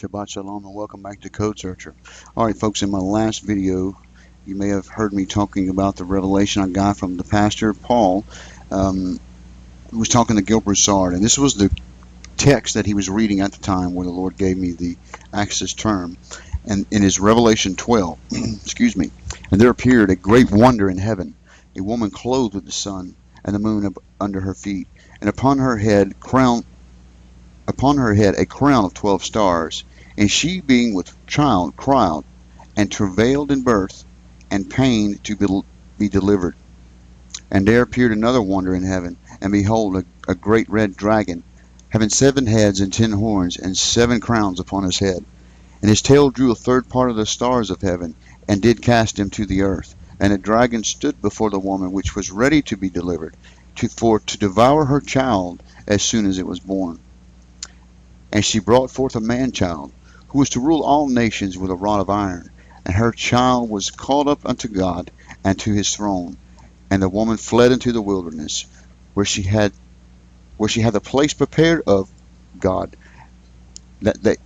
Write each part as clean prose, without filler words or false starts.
Shabbat Shalom and welcome back to Codesearcher. Alright folks, in my last video you may have heard me talking about the revelation I got from the pastor Paul, who was talking to Gill Brousard, and this was the text that he was reading at the time where the Lord gave me the access term, and in his Revelation 12 excuse me, and there appeared a great wonder in heaven, a woman clothed with the sun and the moon under her feet, and upon her head a crown of 12 stars. And she, being with child, cried, and travailed in birth, and pain to be delivered. And there appeared another wonder in heaven, and behold, a great red dragon, having 7 heads and 10 horns, and 7 crowns upon his head. And his tail drew a third part of the stars of heaven, and did cast them to the earth. And the dragon stood before the woman which was ready to be delivered, to devour her child as soon as it was born. And she brought forth a man-child, who was to rule all nations with a rod of iron. And her child was caught up unto God, and to his throne. And the woman fled into the wilderness, where she had the place prepared of God, that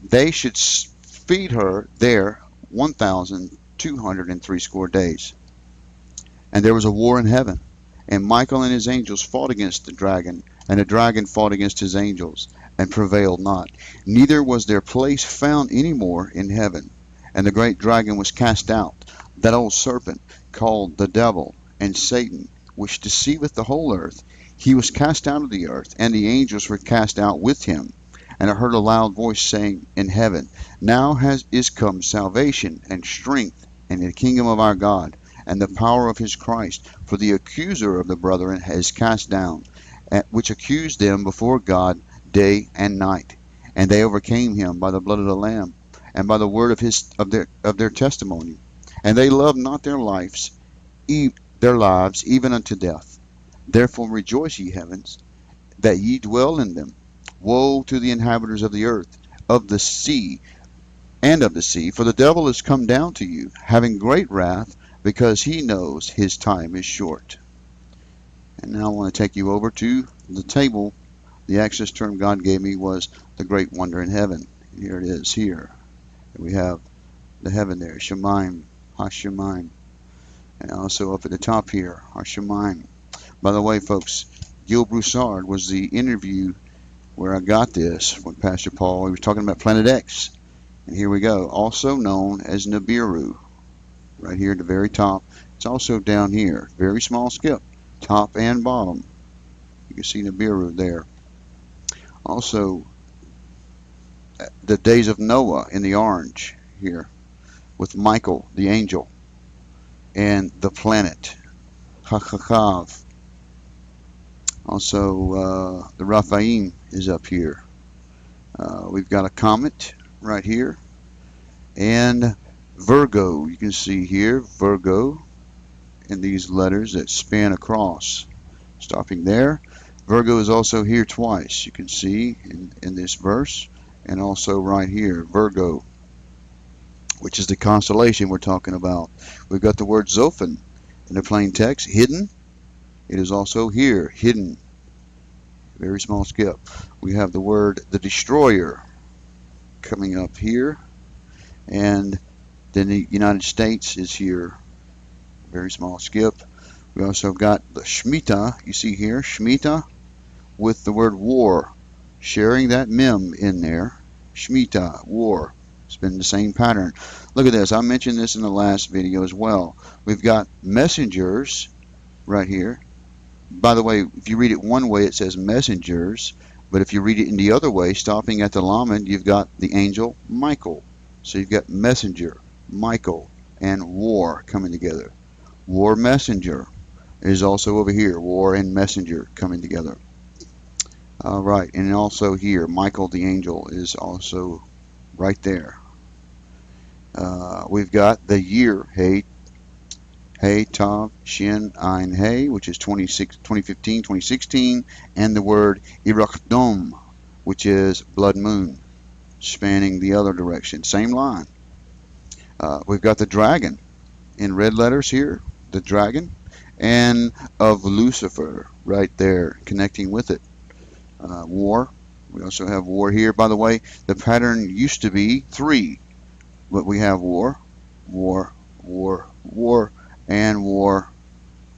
they should feed her there 1,260 days. And there was a war in heaven, and Michael and his angels fought against the dragon, and the dragon fought against his angels, and prevailed not. Neither was their place found any more in heaven. And the great dragon was cast out, that old serpent, called the devil and Satan, which deceiveth the whole earth. He was cast out of the earth, and the angels were cast out with him. And I heard a loud voice saying in heaven, Now is come salvation and strength, and the kingdom of our God, and the power of his Christ. For the accuser of the brethren is cast down, which accused them before God day and night. And they overcame him by the blood of the Lamb, and by the word of their testimony. And they loved not their lives even unto death. Therefore rejoice, ye heavens, that ye dwell in them. Woe to the inhabitants of the earth, of the sea, for the devil is come down to you, having great wrath, because he knows his time is short. And now I want to take you over to the table. The access term God gave me was the great wonder in heaven. And here it is here. And we have the heaven there, Shemaim, Hashemayim. And also up at the top here, Hashemayim. By the way, folks, Gill Brousard was the interview where I got this with Pastor Paul. He was talking about Planet X. And here we go. Also known as Nibiru. Right here at the very top. It's also down here. Very small skip. Top and bottom. You can see Nibiru there. Also, the days of Noah in the orange here, with Michael, the angel, and the planet, Chachakav. Also, the Raphaim is up here. We've got a comet right here, and Virgo. You can see here, Virgo, in these letters that span across. Stopping there. Virgo is also here twice. You can see in this verse, and also right here, Virgo, which is the constellation we're talking about. We've got the word Zophim in the plain text, hidden. It is also here, hidden. Very small skip. We have the word the destroyer coming up here, and then the United States is here. Very small skip. We also got the Shemitah, you see here, Shemitah, with the word war, sharing that mem in there. Shemitah, war. It's been the same pattern. Look at this. I mentioned this in the last video as well. We've got messengers right here. By the way, if you read it one way, it says messengers. But if you read it in the other way, stopping at the Lamed, you've got the angel Michael. So you've got messenger, Michael, and war coming together. War messenger is also over here. War and messenger coming together. Right, and also here, Michael the angel is also right there. We've got the year, Hey Tav Shin Ein Hey, which is 2015, 2016, and the word Irakdom, which is blood moon, spanning the other direction. Same line. We've got the dragon in red letters here, the dragon, and of Lucifer right there, connecting with it. War, We also have war here. By the way, the pattern used to be 3, but we have war, war, war, war, and war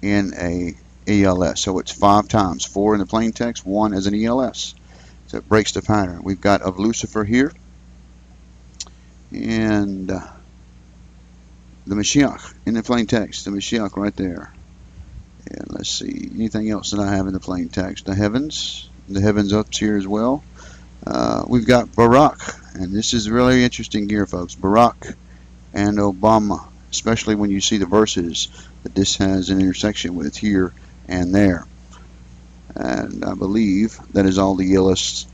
in a ELS. So it's 5 times, 4 in the plain text, 1 as an ELS. So it breaks the pattern. We've got of Lucifer here, and the Mashiach in the plain text, the Mashiach right there. And let's see, anything else that I have in the plain text? The heavens up here as well. We've got Barak, and this is really interesting here, folks. Barak and Obama, especially when you see the verses that this has an intersection with here and there. And I believe that is all the ELS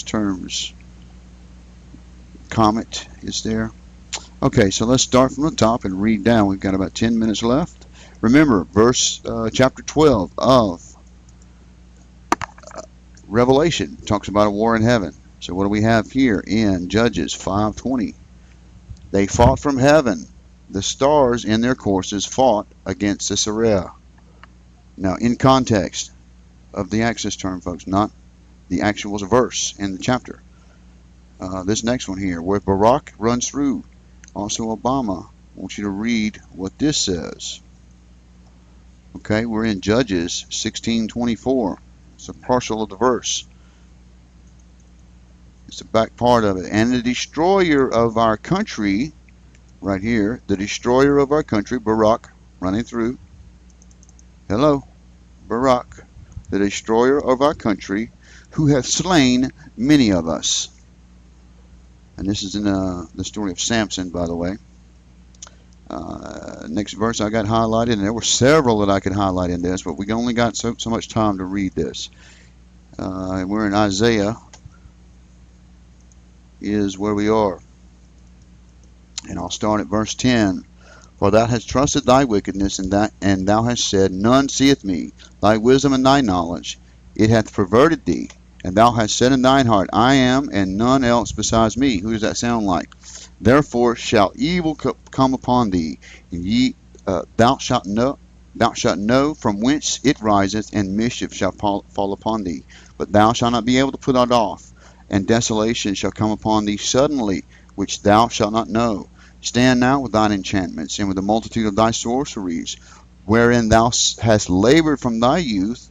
terms. Comet is there. Okay, so let's start from the top and read down. We've got about 10 minutes left. Remember, chapter 12 of Revelation talks about a war in heaven. So what do we have here in Judges 5:20? They fought from heaven. The stars in their courses fought against Sisera. Now, in context of the Axis term, folks, not the actual verse in the chapter. This next one here, where Barak runs through. Also, Obama, I want you to read what this says. Okay, we're in Judges 16:24. It's a partial of the verse. It's the back part of it. And the destroyer of our country, right here, the destroyer of our country, Barak, running through. Hello, Barak, the destroyer of our country, who hath slain many of us. And this is in the story of Samson, by the way. Next verse I got highlighted, and there were several that I could highlight in this, but we only got so much time to read this. And we're in Isaiah, is where we are. And I'll start at verse 10. For thou hast trusted thy wickedness, and thou hast said, None seeth me. Thy wisdom and thy knowledge, it hath perverted thee. And thou hast said in thine heart, I am, and none else besides me. Who does that sound like? Therefore shall evil come upon thee, and thou shalt know from whence it riseth, and mischief shall fall upon thee. But thou shalt not be able to put it off, and desolation shall come upon thee suddenly, which thou shalt not know. Stand now with thine enchantments, and with the multitude of thy sorceries, wherein thou hast labored from thy youth.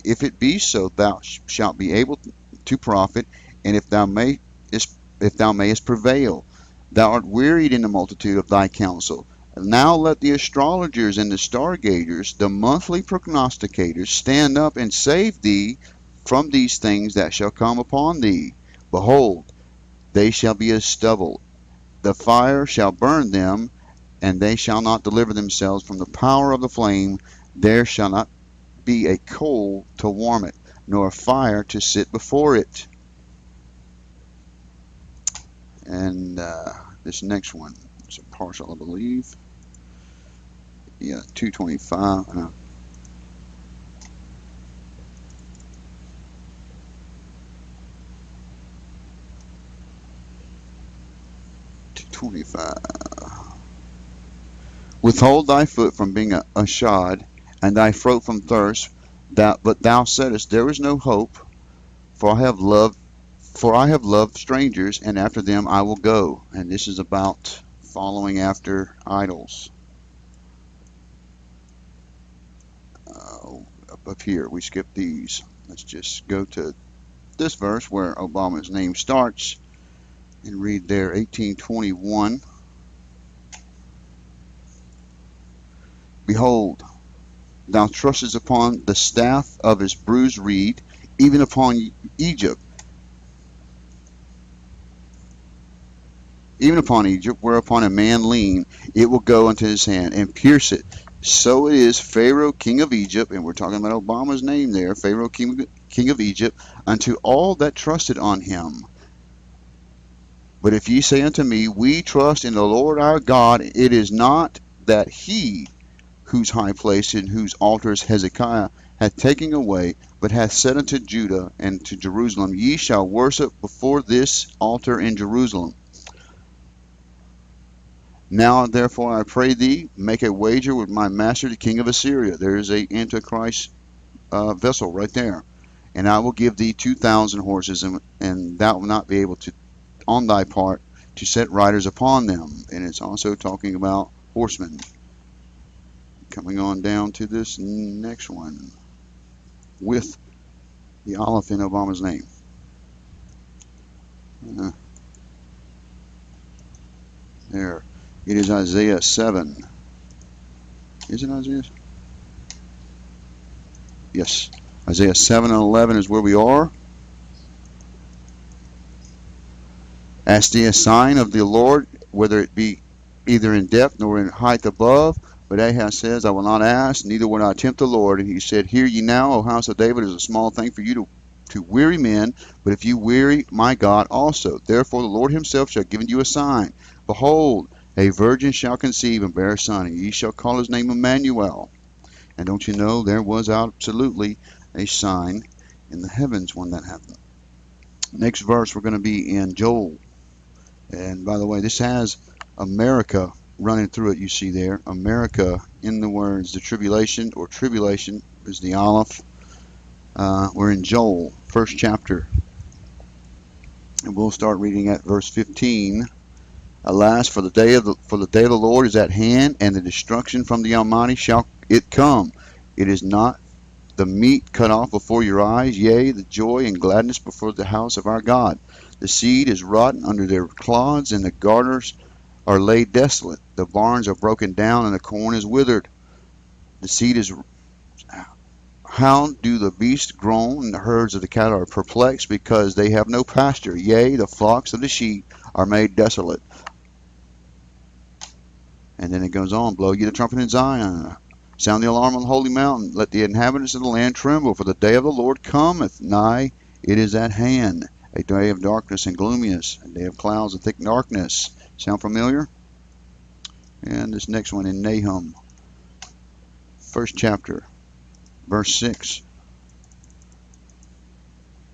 If it be so, thou shalt be able to profit, and if thou mayest prevail. Thou art wearied in the multitude of thy counsel. Now let the astrologers and the stargazers, the monthly prognosticators, stand up and save thee from these things that shall come upon thee. Behold, they shall be as stubble. The fire shall burn them, and they shall not deliver themselves from the power of the flame. There shall not be a coal to warm it, nor a fire to sit before it. And this next one is a partial, I believe. Yeah, 225. 225. Withhold thy foot from being a shod, and thy throat from thirst. But thou saidest, There is no hope, for I have loved strangers, and after them I will go. And this is about following after idols. Up here, we skip these. Let's just go to this verse where Obama's name starts and read there 1821. Behold, thou trustest upon the staff of his bruised reed, even upon Egypt. Even upon Egypt, whereupon a man lean, it will go unto his hand and pierce it. So it is Pharaoh, king of Egypt, and we're talking about Obama's name there, Pharaoh, king of Egypt, unto all that trusted on him. But if ye say unto me, We trust in the Lord our God, it is not that he whose high place and whose altars Hezekiah hath taken away, but hath said unto Judah and to Jerusalem, Ye shall worship before this altar in Jerusalem. Now therefore I pray thee, make a wager with my master the king of Assyria. There is a Antichrist vessel right there. And I will give thee 2,000 horses, and thou wilt not be able to, on thy part, to set riders upon them. And it's also talking about horsemen. Coming on down to this next one with the Aleph in Obama's name. There. It is Isaiah 7. Is it Isaiah? Yes. Isaiah 7 and 11 is where we are. Ask thee a sign of the Lord, whether it be either in depth nor in height above. But Ahaz says, I will not ask, neither will I tempt the Lord. And he said, Hear ye now, O house of David, is a small thing for you to weary men, but if you weary my God also. Therefore the Lord himself shall give you a sign. Behold, a virgin shall conceive and bear a son, and ye shall call his name Emmanuel. And don't you know, there was absolutely a sign in the heavens when that happened. Next verse, we're going to be in Joel. And by the way, this has America running through it, you see there. America in the words, the tribulation, or tribulation is the Aleph. We're in Joel, first chapter. And we'll start reading at verse 15. Alas, for the day of the Lord is at hand, and the destruction from the Almighty shall it come. It is not the meat cut off before your eyes, yea, the joy and gladness before the house of our God. The seed is rotten under their clods, and the garners are laid desolate. The barns are broken down, and the corn is withered. The seed is... How do the beasts groan, and the herds of the cattle are perplexed, because they have no pasture? Yea, the flocks of the sheep are made desolate. And then it goes on, blow ye the trumpet in Zion, sound the alarm on the holy mountain, let the inhabitants of the land tremble, for the day of the Lord cometh nigh, it is at hand, a day of darkness and gloominess, a day of clouds and thick darkness. Sound familiar? And this next one in Nahum, first chapter, verse 6.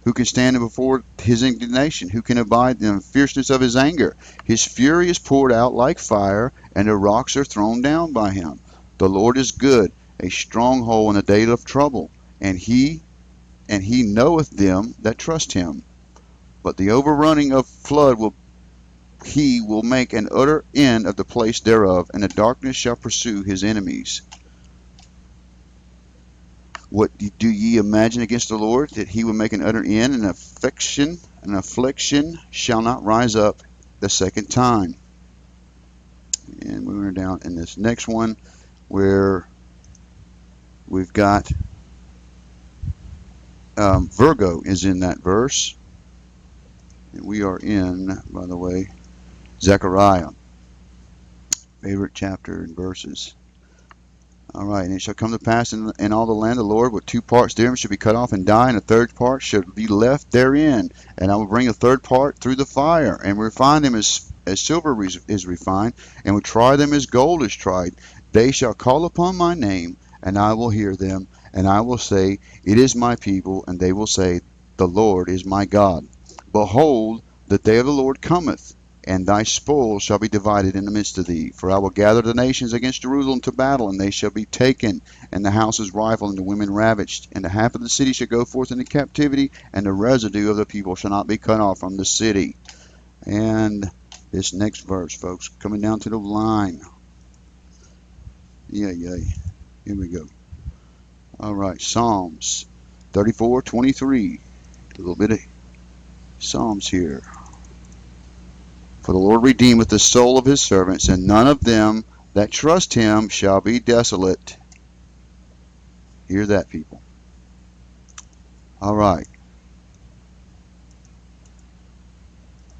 Who can stand before his indignation? Who can abide in the fierceness of his anger? His fury is poured out like fire, and the rocks are thrown down by him. The Lord is good, a stronghold in a day of trouble, and he knoweth them that trust him. But the overrunning of flood he will make an utter end of the place thereof, and the darkness shall pursue his enemies. What do ye imagine against the Lord, that he will make an utter end, and an affliction shall not rise up the second time? And we're down in this next one, where we've got Virgo is in that verse. And we are in, by the way, Zechariah, favorite chapter and verses. All right, and it shall come to pass in all the land of the Lord, with 2 parts therein shall be cut off and die, and a 3rd part shall be left therein. And I will bring a 3rd part through the fire, and refine them as silver is refined, and will try them as gold is tried. They shall call upon my name, and I will hear them, and I will say, It is my people, and they will say, The Lord is my God. Behold, the day of the Lord cometh, and thy spoil shall be divided in the midst of thee. For I will gather the nations against Jerusalem to battle, and they shall be taken, and the houses rifled, and the women ravished. And the half of the city shall go forth into captivity, and the residue of the people shall not be cut off from the city. And this next verse, folks, coming down to the line. Yeah. Here we go. All right, Psalms 34:23. A little bit of Psalms here. For the Lord redeemeth the soul of his servants, and none of them that trust him shall be desolate. Hear that, people. All right.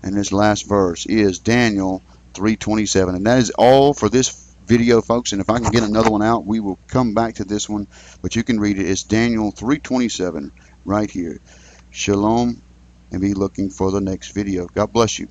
And this last verse is Daniel 3:27. And that is all for this video, folks. And if I can get another one out, we will come back to this one. But you can read it. It's Daniel 3:27 right here. Shalom, and be looking for the next video. God bless you.